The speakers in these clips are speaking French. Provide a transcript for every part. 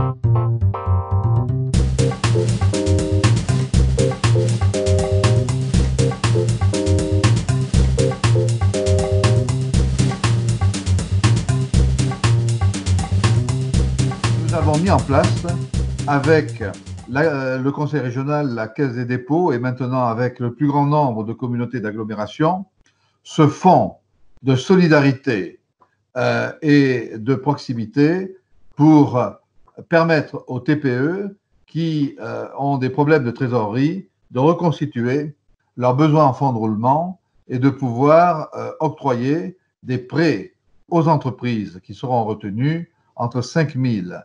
Nous avons mis en place avec le conseil régional, la Caisse des dépôts et maintenant avec le plus grand nombre de communautés d'agglomération, ce fonds de solidarité et de proximité pour permettre aux TPE qui ont des problèmes de trésorerie de reconstituer leurs besoins en fonds de roulement et de pouvoir octroyer des prêts aux entreprises qui seront retenus entre 5 000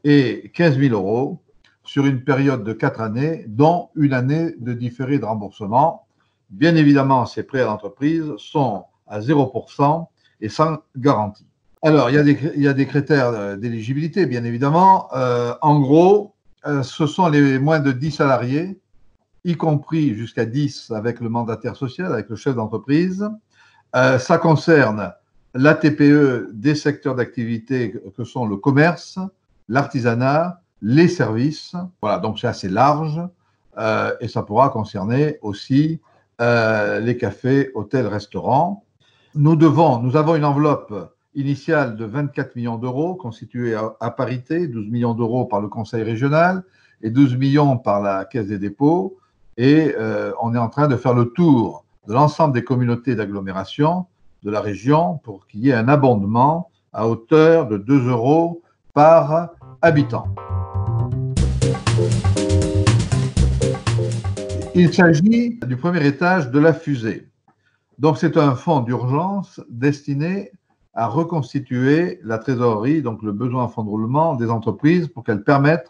et 15 000 euros sur une période de 4 années, dont une année de différé de remboursement. Bien évidemment, ces prêts à l'entreprise sont à 0% et sans garantie. Alors, il y a des critères d'éligibilité, bien évidemment. En gros, ce sont les moins de 10 salariés, y compris jusqu'à 10 avec le mandataire social, avec le chef d'entreprise. Ça concerne la TPE des secteurs d'activité que sont le commerce, l'artisanat, les services. Voilà, donc c'est assez large et ça pourra concerner aussi les cafés, hôtels, restaurants. Nous avons une enveloppe initiale de 24 millions d'euros constituée à parité, 12 millions d'euros par le conseil régional et 12 millions par la Caisse des dépôts. Et on est en train de faire le tour de l'ensemble des communautés d'agglomération de la région pour qu'il y ait un abondement à hauteur de 2 euros par habitant. Il s'agit du premier étage de la fusée. Donc, c'est un fonds d'urgence destiné à reconstituer la trésorerie, donc le besoin en fonds de roulement des entreprises pour qu'elles permettent,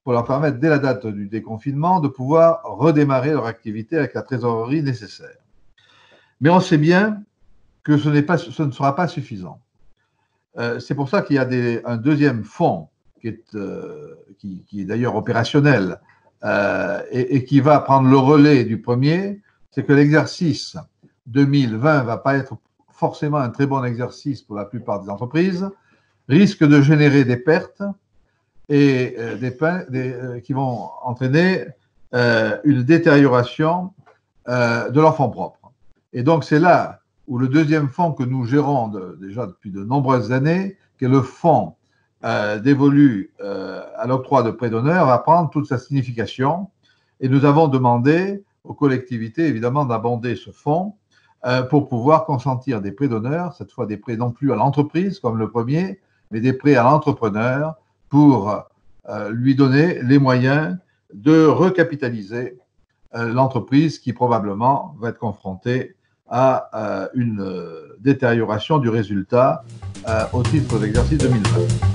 pour leur permettre dès la date du déconfinement, de pouvoir redémarrer leur activité avec la trésorerie nécessaire. Mais on sait bien que ce ne sera pas suffisant. C'est pour ça qu'il y a un deuxième fonds qui est d'ailleurs opérationnel et qui va prendre le relais du premier. C'est que l'exercice 2020 ne va pas être forcément un très bon exercice pour la plupart des entreprises, risque de générer des pertes et qui vont entraîner une détérioration de leurs fonds propres. Et donc, c'est là où le deuxième fonds que nous gérons déjà depuis de nombreuses années, qui est le fonds dévolu à l'octroi de prêts d'honneur, va prendre toute sa signification. Et nous avons demandé aux collectivités, évidemment, d'abonder ce fonds pour pouvoir consentir des prêts d'honneur, cette fois des prêts non plus à l'entreprise comme le premier, mais des prêts à l'entrepreneur pour lui donner les moyens de recapitaliser l'entreprise qui probablement va être confrontée à une détérioration du résultat au titre de l'exercice 2020.